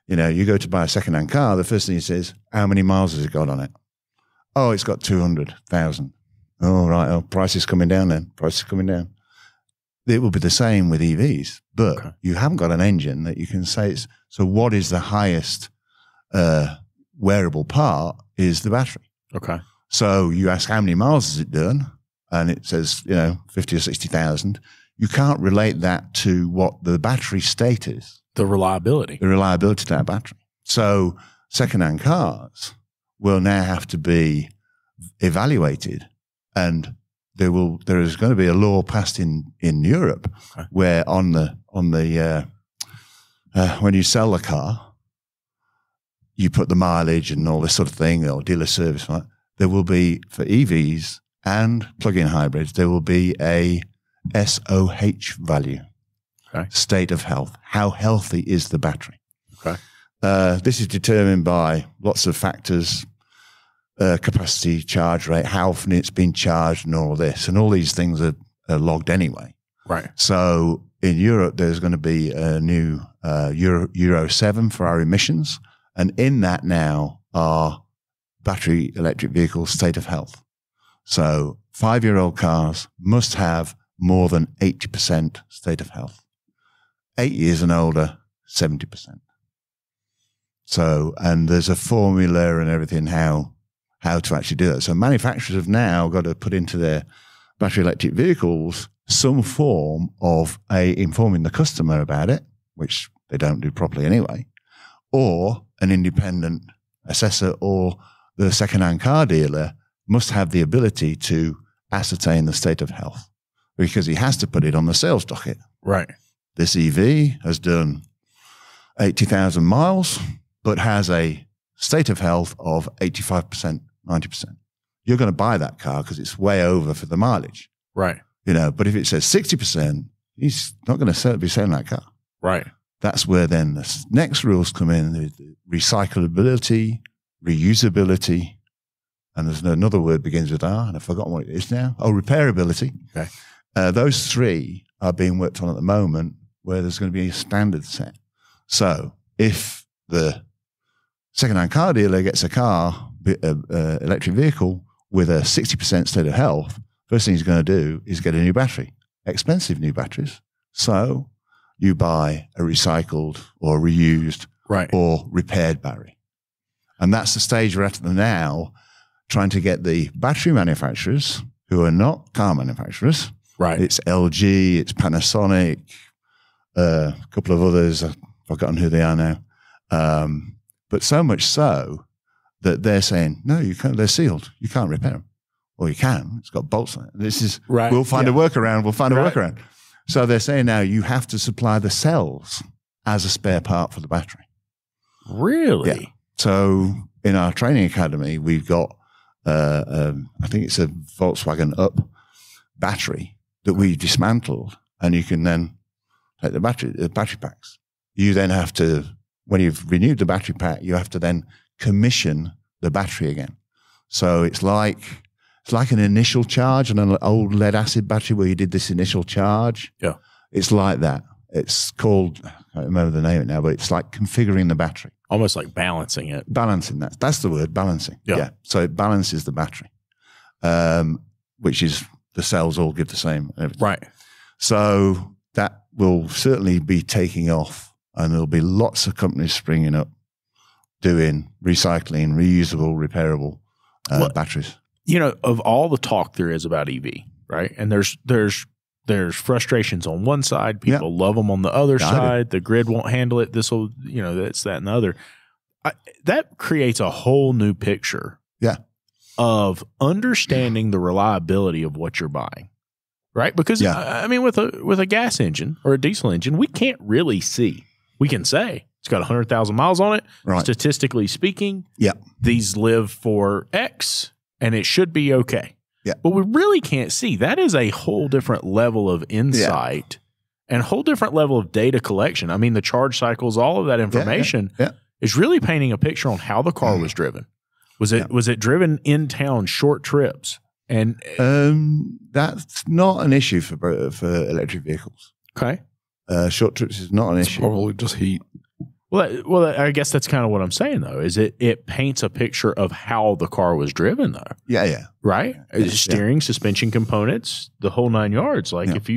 You know, you go to buy a second-hand car, the first thing it says, how many miles has it got on it? Oh, it's got 200,000. Oh, right. Oh, price is coming down then. Price is coming down. It will be the same with EVs, but you haven't got an engine that you can say it's, so what is the highest wearable part is the battery. Okay. So you ask how many miles has it done? And it says, 50 or 60,000. You can't relate that to what the battery state is. The reliability. The reliability of that battery. So second-hand cars will now have to be evaluated, and there is going to be a law passed in Europe where on the when you sell the car, you put the mileage and all this sort of thing, or dealer service, right? There will be, for EVs and plug-in hybrids, there will be a SOH value, state of health. How healthy is the battery? Okay. This is determined by lots of factors, capacity, charge rate, how often it's been charged, and all this. And all these things are logged anyway. Right. So in Europe, there's going to be a new Euro 7 for our emissions. And in that now are battery electric vehicles state of health. So 5-year-old cars must have more than 80% state of health. 8 years and older, 70%. So, and there's a formula and everything how to actually do that. So manufacturers have now got to put into their battery electric vehicles some form of informing the customer about it, which they don't do properly anyway, or an independent assessor or the second-hand car dealer must have the ability to ascertain the state of health, because he has to put it on the sales docket. Right. This EV has done 80,000 miles, but has a state of health of 85%, 90%. You're going to buy that car because it's way over for the mileage. Right. You know, but if it says 60%, he's not going to be selling that car. Right. That's where then the next rules come in: the recyclability, reusability, and there's another word begins with R, and I've forgotten what it is now. Oh, repairability. Okay. Those three are being worked on at the moment, where there's going to be a standard set. So if the second-hand car dealer gets a car, electric vehicle with a 60% state of health, first thing he's going to do is get a new battery, expensive new batteries. So you buy a recycled or reused or repaired battery. And that's the stage we're at now, trying to get the battery manufacturers, who are not car manufacturers. Right. It's LG, it's Panasonic, a couple of others. I've forgotten who they are now. But so much so that they're saying, no, you can't, they're sealed. You can't repair them. Or you can. It's got bolts on it. This is, we'll find a workaround. We'll find a workaround. So they're saying now you have to supply the cells as a spare part for the battery. Really? Yeah. So in our training academy, we've got, I think it's a Volkswagen Up battery that we dismantled, and you can then take the battery packs. You then have to, when you've renewed the battery pack, you have to then commission the battery again. So it's like an initial charge on an old lead acid battery where you did this initial charge. Yeah. It's like that. It's called, I can't remember the name of it now, but it's like configuring the battery. Almost like balancing it. Balancing that. That's the word, balancing. Yeah. So it balances the battery, which is the cells all give the same and everything. Right. So that will certainly be taking off, and there'll be lots of companies springing up doing recycling, reusable, repairable batteries. You know, of all the talk there is about EV, right? And there's frustrations on one side. People love them on the other side. The grid won't handle it. This will, that's that and the other. That creates a whole new picture of understanding the reliability of what you're buying, right? Because, I mean, with a gas engine or a diesel engine, we can't really see. We can say it's got 100,000 miles on it. Right. Statistically speaking, these live for X, and it should be okay. Yeah. But we really can't see. That is a whole different level of insight and a whole different level of data collection. I mean, the charge cycles, all of that information is really painting a picture on how the car was driven. Was it driven in town, short trips? And that's not an issue for electric vehicles. Okay. Short trips is not an issue. Probably just heat. Well, I guess that's kind of what I'm saying, though, is it paints a picture of how the car was driven, though. Yeah. Right? Steering, suspension components, the whole 9 yards. Like if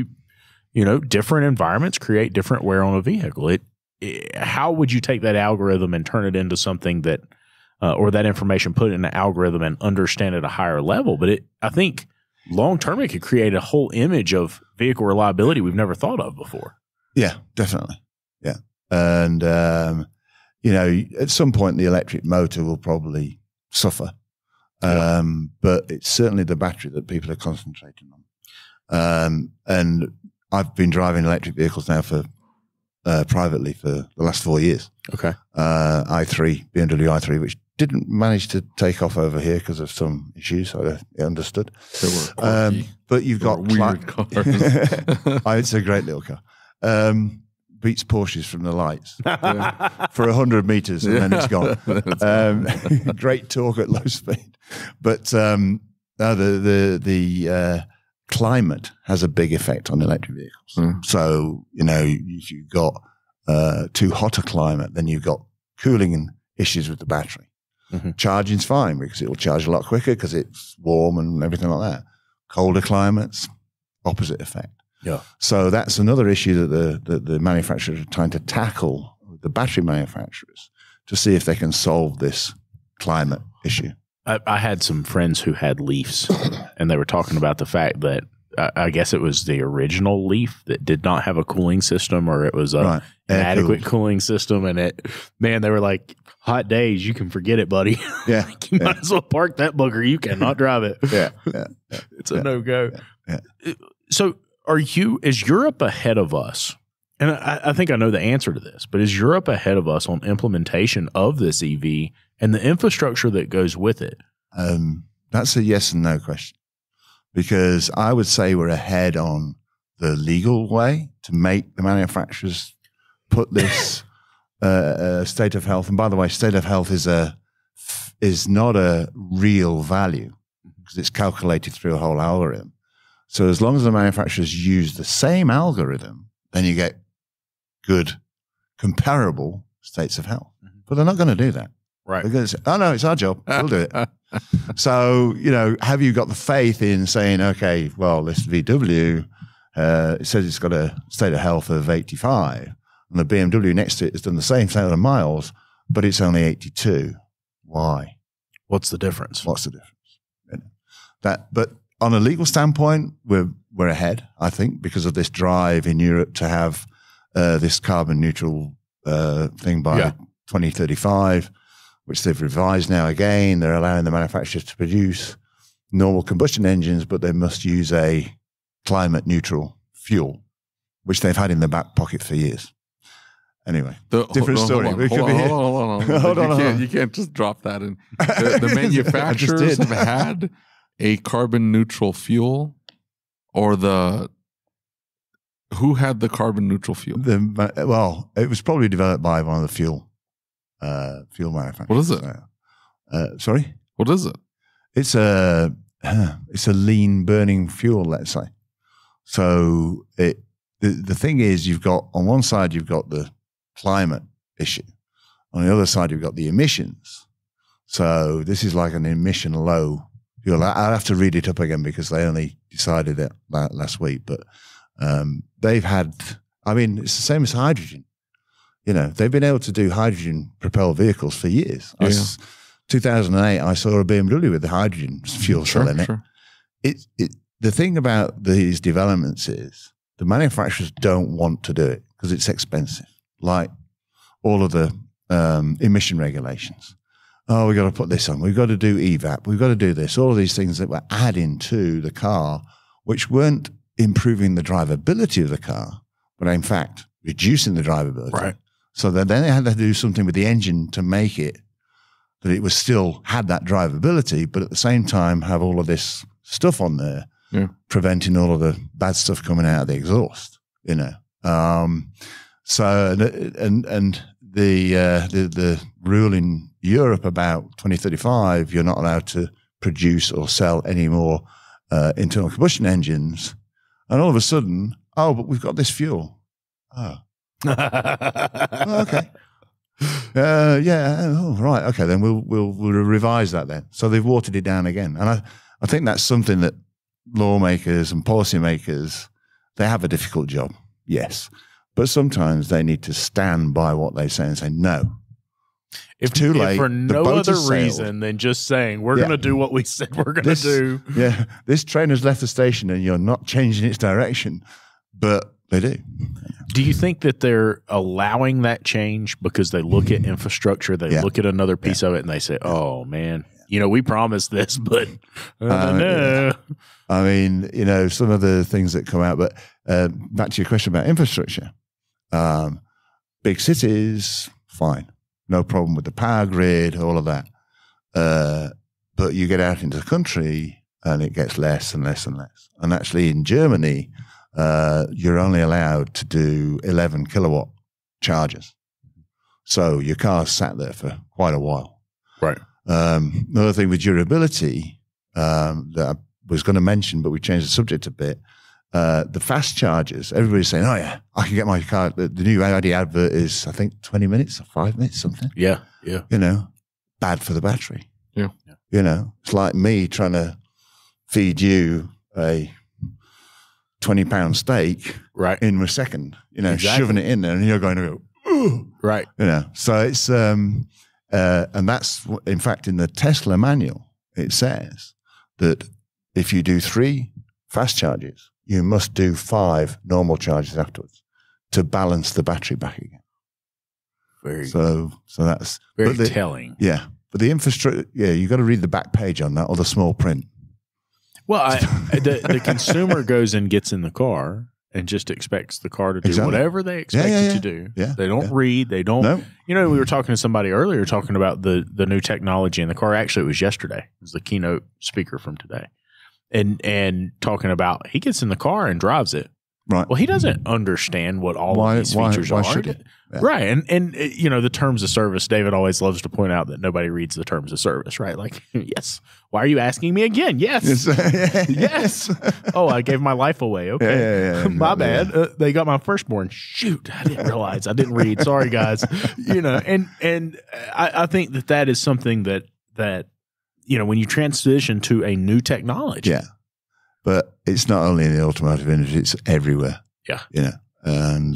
different environments create different wear on a vehicle. How would you take that algorithm and turn it into something that, or that information, put it in an algorithm and understand at a higher level? But I think long term, it could create a whole image of vehicle reliability we've never thought of before. Yeah, definitely. Yeah. And, at some point, the electric motor will probably suffer. But it's certainly the battery that people are concentrating on. And I've been driving electric vehicles now for privately for the last 4 years. Okay. BMW i3, which didn't manage to take off over here because of some issues. I understood. But you've got weird cars. It's a great little car. Beats Porsches from the lights for 100 meters, and then it's gone. Great torque at low speed. But the climate has a big effect on electric vehicles. So, if you've got too hot a climate, then you've got cooling issues with the battery. Charging's fine because it will charge a lot quicker because it's warm and everything like that. Colder climates, opposite effect. Yeah. So that's another issue that the manufacturers are trying to tackle, the battery manufacturers, to see if they can solve this climate issue. I had some friends who had Leafs, and they were talking about the fact that I guess it was the original Leaf that did not have a cooling system, or it was an inadequate cooling system. And they were like, hot days, you can forget it, buddy. Yeah. You might as well park that booger. You cannot drive it. Yeah. It's a no-go. Yeah. So is Europe ahead of us? And I think I know the answer to this, but is Europe ahead of us on implementation of this EV and the infrastructure that goes with it? That's a yes and no question, because I would say we're ahead on the legal way to make the manufacturers put this state of health. And by the way, state of health is not a real value because it's calculated through a whole algorithm. So as long as the manufacturers use the same algorithm, then you get good, comparable states of health. But they're not going to do that. Right. They're going to say, oh, no, it's our job. We'll do it. So, have you got the faith in saying, okay, well, this VW, it says it's got a state of health of 85, and the BMW next to it has done the same 1,000 miles, but it's only 82. Why? What's the difference? But on a legal standpoint, we're ahead, I think, because of this drive in Europe to have this carbon neutral thing by 2035, which they've revised now again. They're allowing the manufacturers to produce normal combustion engines, but they must use a climate neutral fuel, which they've had in the back pocket for years. Anyway, different story. Hold on. You can't just drop that in. The manufacturers have had a carbon neutral fuel, or who had the carbon neutral fuel? Well, it was probably developed by one of the fuel manufacturers. What is it? Sorry? What is it? It's a lean burning fuel, let's say. So the thing is, you've got on one side you've got the climate issue, on the other side you've got the emissions. So this is like an emission low fuel. I'll have to read it up again because they only decided it last week, but they've had. I mean, it's the same as hydrogen. They've been able to do hydrogen propelled vehicles for years. 2008, I saw a BMW with the hydrogen fuel cell in it. The thing about these developments is the manufacturers don't want to do it because it's expensive, like all of the emission regulations. Oh, we've got to put this on. We've got to do EVAP. We've got to do this. All of these things that were adding to the car, which weren't improving the drivability of the car, but in fact reducing the drivability. Right. So then they had to do something with the engine to make it that it was still had that drivability, but at the same time have all of this stuff on there, preventing all of the bad stuff coming out of the exhaust. So the rule in Europe about 2035, you're not allowed to produce or sell any more internal combustion engines, and all of a sudden, but we've got this fuel. Oh. Okay. Right. Okay, then we'll revise that then. So they've watered it down again, and I think that's something that lawmakers and policymakers, they have a difficult job. Yes, but sometimes they need to stand by what they say and say no. If too late, for no other reason than just saying we're going to do what we said we're going to do. Yeah, this train has left the station and you're not changing its direction, but they do. Do you think that they're allowing that change because they look at infrastructure, they look at another piece of it, and they say, "Oh man, we promised this, but no. I mean, some of the things that come out, but back to your question about infrastructure, big cities, fine. No problem with the power grid, all of that. But you get out into the country and it gets less and less and less. And actually in Germany, you're only allowed to do 11 kilowatt chargers. So your car's sat there for quite a while. Right. Another thing with durability that I was going to mention, but we changed the subject a bit. The fast chargers, everybody's saying, oh yeah, I can get my car. The new Audi advert is, I think, 20 minutes or 5 minutes, something. Yeah. Bad for the battery. Yeah. It's like me trying to feed you a 20-pound steak in a second, exactly. Shoving it in there and you're going to go, ooh. Right. So it's, and that's, in fact, in the Tesla manual, it says that if you do 3 fast charges, you must do 5 normal charges afterwards to balance the battery back again. So that's very telling. Yeah. But the infrastructure, you got to read the back page on that or the small print. Well, the consumer goes and gets in the car and just expects the car to do whatever they expect it to do. Yeah. They don't read. They don't. No. We were talking to somebody earlier talking about the new technology in the car. Actually, it was yesterday. It was the keynote speaker from today. And talking about he gets in the car and drives it. Right. Well, he doesn't understand what all of these features are. Should he? Yeah. Right. And the terms of service, David always loves to point out that nobody reads the terms of service, right? Like, yes. Why are you asking me again? Yes. Yes. Oh, I gave my life away. Okay. Yeah. My bad. They got my firstborn. Shoot. I didn't realize. I didn't read. Sorry, guys. And I think that is something that when you transition to a new technology. Yeah. But it's not only in the automotive industry, it's everywhere. Yeah. And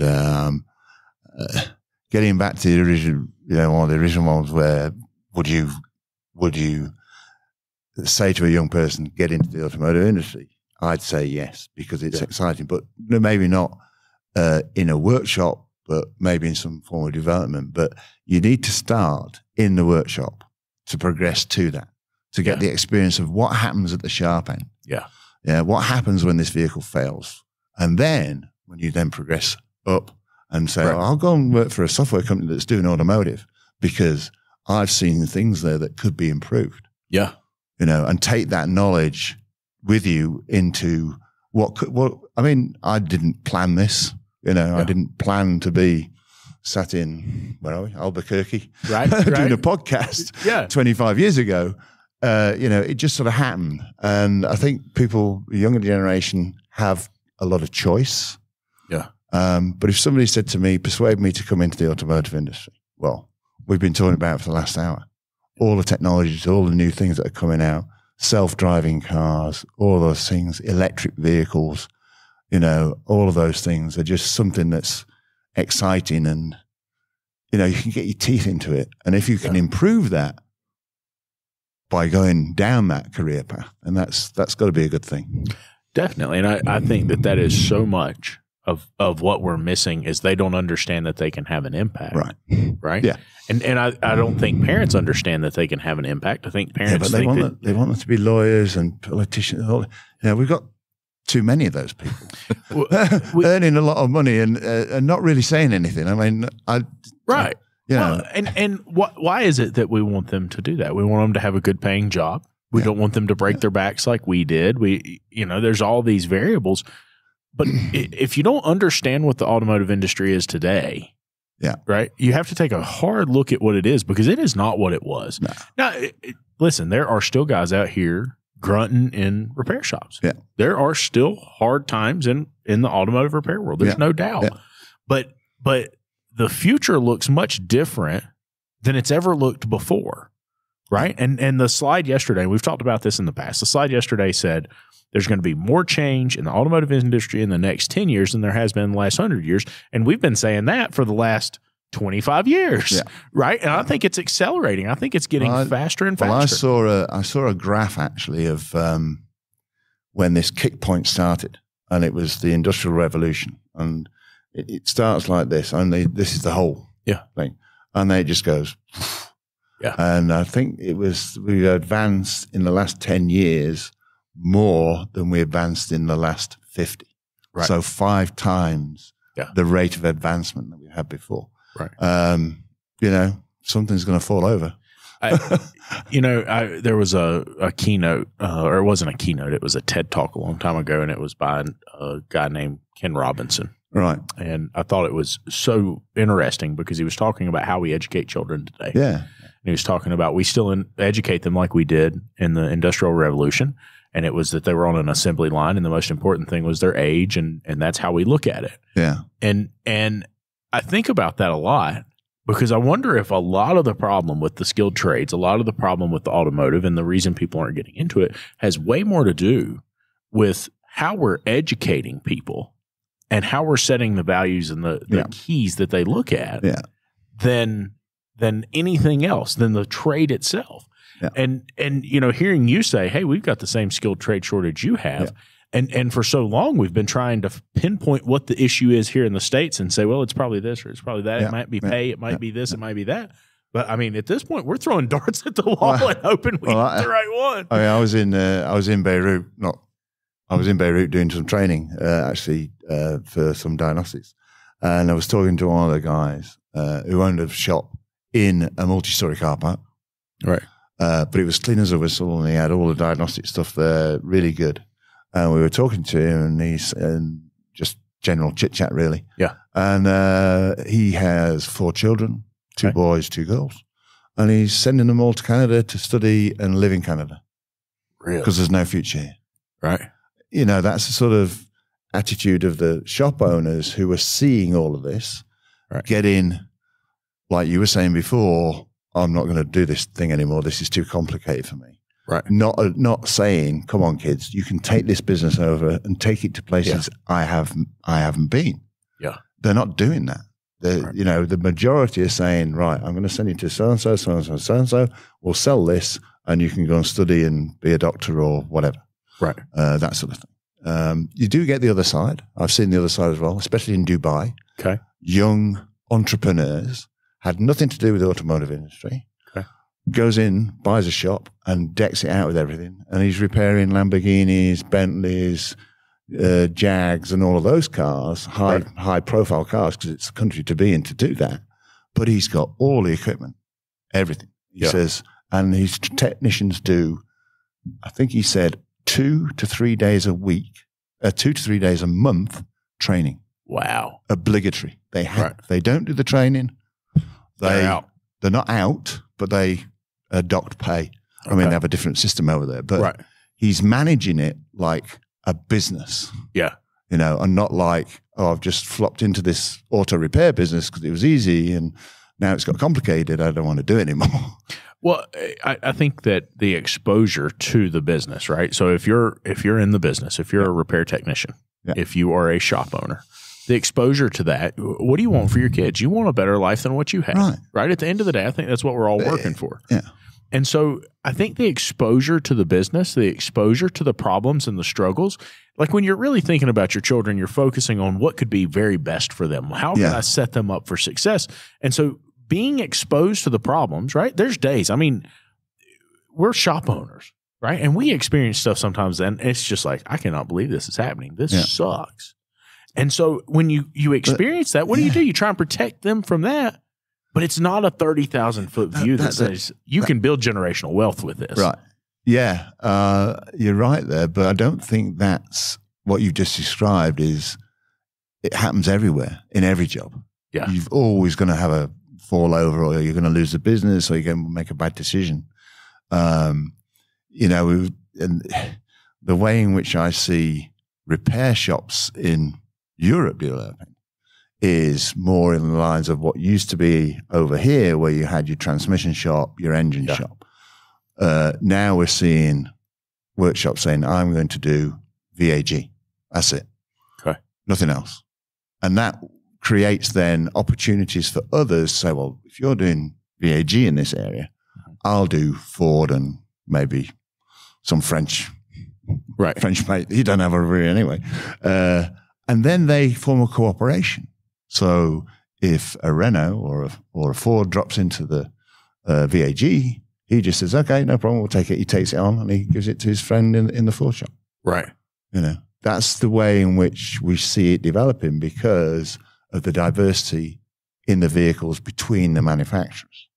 getting back to the original, one of the original ones where would you say to a young person, get into the automotive industry? I'd say yes, because it's exciting, but maybe not in a workshop, but maybe in some form of development. But you need to start in the workshop to progress to that, to get the experience of what happens at the sharp end. Yeah. Yeah, what happens when this vehicle fails? And then when you then progress up and say, I'll go and work for a software company that's doing automotive because I've seen things there that could be improved. Yeah. And take that knowledge with you into I didn't plan this. I didn't plan to be sat in, where are we? Albuquerque. Right. Doing a podcast 25 years ago. It just sort of happened. And I think people, the younger generation, have a lot of choice. Yeah. But if somebody said to me, persuade me to come into the automotive industry, well, we've been talking about it for the last hour. All the technologies, all the new things that are coming out, self-driving cars, all those things, electric vehicles, all of those things are just something that's exciting and, you can get your teeth into it. And if you can improve that, by going down that career path, and that's got to be a good thing. Definitely, and I think that is so much of what we're missing is they don't understand that they can have an impact. Right. Yeah, and I don't think parents understand that they can have an impact. I think parents they want them to be lawyers and politicians. We've got too many of those people earning a lot of money and not really saying anything. I mean, right. Yeah. Well, and why is it that we want them to do that? We want them to have a good paying job. We don't want them to break their backs like we did. There's all these variables. But if you don't understand what the automotive industry is today, right, you have to take a hard look at what it is because it is not what it was. No. Now, listen, there are still guys out here grunting in repair shops. Yeah. There are still hard times in the automotive repair world. There's no doubt. Yeah. But the future looks much different than it's ever looked before, right? And the slide yesterday, we've talked about this in the past. The slide yesterday said there's going to be more change in the automotive industry in the next 10 years than there has been in the last 100 years. And we've been saying that for the last 25 years, right? And I think it's accelerating. I think it's getting faster and faster. Well, I saw a graph actually of when this kick point started, and it was the Industrial Revolution. And it starts like this, only this is the whole thing. And then it just goes, Yeah. And I think we advanced in the last 10 years more than we advanced in the last 50. Right. So 5 times the rate of advancement that we had before. Right. Something's going to fall over. There was a keynote, or it wasn't a keynote, it was a TED Talk a long time ago, and it was by a guy named Ken Robinson. Right. And I thought it was so interesting because he was talking about how we educate children today. Yeah. And he was talking about we still educate them like we did in the Industrial Revolution. And it was that they were on an assembly line, and the most important thing was their age, and that's how we look at it. Yeah. And I think about that a lot because I wonder if a lot of the problem with the skilled trades, a lot of the problem with the automotive, and the reason people aren't getting into it has way more to do with how we're educating people and how we're setting the values and the keys that they look at than anything else, than the trade itself. Yeah. And hearing you say, hey, we've got the same skilled trade shortage you have. Yeah. And for so long, we've been trying to pinpoint what the issue is here in the States and say, well, it's probably this or it's probably that. It might be pay. It might be this. It might be that. But I mean, at this point, we're throwing darts at the wall and hoping we get the right one. I mean, I was in Beirut. I was in Beirut doing some training, for some diagnostics. And I was talking to one of the guys who owned a shop in a multi-story car park. Right. But it was clean as a whistle, and he had all the diagnostic stuff there, really good. And we were talking to him, and just general chit chat, really. Yeah. And he has 4 children, 2 boys, 2 girls, and he's sending them all to Canada to study and live in Canada. Really? Because there's no future here. Right. That's the sort of attitude of the shop owners who are seeing all of this, getting, like you were saying before, I'm not going to do this thing anymore. This is too complicated for me. Right. Not saying, come on, kids, you can take this business over and take it to places I haven't been. Yeah. They're not doing that. The majority are saying, right, I'm going to send you to so-and-so, so-and-so, so-and-so. We'll sell this and you can go and study and be a doctor or whatever. Right. That sort of thing. You do get the other side. I've seen the other side as well, especially in Dubai. Okay. Young entrepreneurs had nothing to do with the automotive industry. Okay. Goes in, buys a shop, and decks it out with everything. And he's repairing Lamborghinis, Bentleys, Jags, and all of those cars, high profile cars, because it's a country to be in to do that. But he's got all the equipment, everything. He says, and his technicians do, I think he said, 2 to 3 days a week, 2 to 3 days a month training. Wow. Obligatory. They don't do the training. They're not out, but they docked pay. I mean, they have a different system over there, but he's managing it like a business. Yeah. And not like, oh, I've just flopped into this auto repair business because it was easy and now it's got complicated. I don't want to do it anymore. Well, I think that the exposure to the business, right? So if you're in the business, if you're a repair technician, if you are a shop owner, the exposure to that, what do you want for your kids? You want a better life than what you have, right? At the end of the day, I think that's what we're all working for. Yeah. And so I think the exposure to the business, the exposure to the problems and the struggles, like when you're really thinking about your children, you're focusing on what could be very best for them. How can I set them up for success? And so being exposed to the problems, right? There's days, I mean, we're shop owners, right? And we experience stuff sometimes and it's just like, I cannot believe this is happening. This sucks. And so when you experience that, what do? You try and protect them from that, but it's not a 30,000-foot view that says you can build generational wealth with this. Right. Yeah. You're right there, but I don't think that's what you just described it happens everywhere, in every job. Yeah. You're always going to have a fall over or you're going to lose the business or you're going to make a bad decision. And the way in which I see repair shops in Europe developing is more in the lines of what used to be over here where you had your transmission shop, your engine shop. Now we're seeing workshops saying, I'm going to do VAG. That's it. Okay. Nothing else. And that creates then opportunities for others to say, well, if you're doing VAG in this area, I'll do Ford and maybe some French mate. You don't have a rear anyway. And then they form a cooperation. So if a Renault or a Ford drops into the VAG, he just says, okay, no problem, we'll take it. He takes it on and he gives it to his friend in the Ford shop. Right. That's the way in which we see it developing because of the diversity in the vehicles between the manufacturers.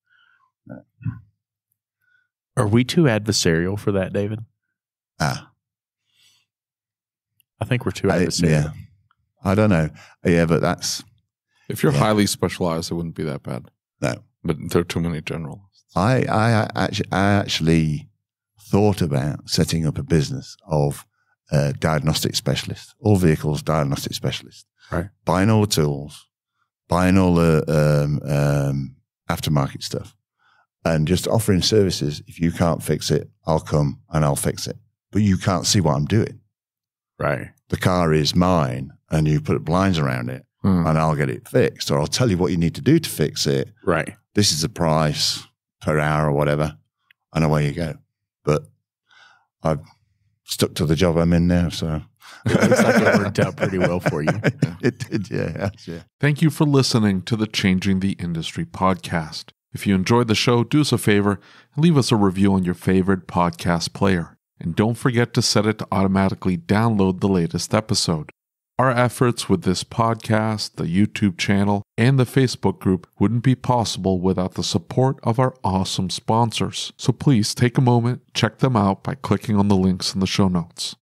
Are we too adversarial for that, David? I think we're too adversarial. Yeah. I don't know. Yeah, but that's... If you're highly specialized, it wouldn't be that bad. No. But there are too many generalists. I actually thought about setting up a business of diagnostic specialists, all vehicles diagnostic specialists. Right. Buying all the tools, buying all the aftermarket stuff, and just offering services. If you can't fix it, I'll come and I'll fix it. But you can't see what I'm doing. Right. The car is mine, and you put blinds around it, and I'll get it fixed, or I'll tell you what you need to do to fix it. Right. This is the price per hour or whatever, and away you go. But I've stuck to the job I'm in now, so it looks like it worked out pretty well for you. It did, yeah. Thank you for listening to the Changing the Industry podcast. If you enjoyed the show, do us a favor and leave us a review on your favorite podcast player. And don't forget to set it to automatically download the latest episode. Our efforts with this podcast, the YouTube channel, and the Facebook group wouldn't be possible without the support of our awesome sponsors. So please take a moment, check them out by clicking on the links in the show notes.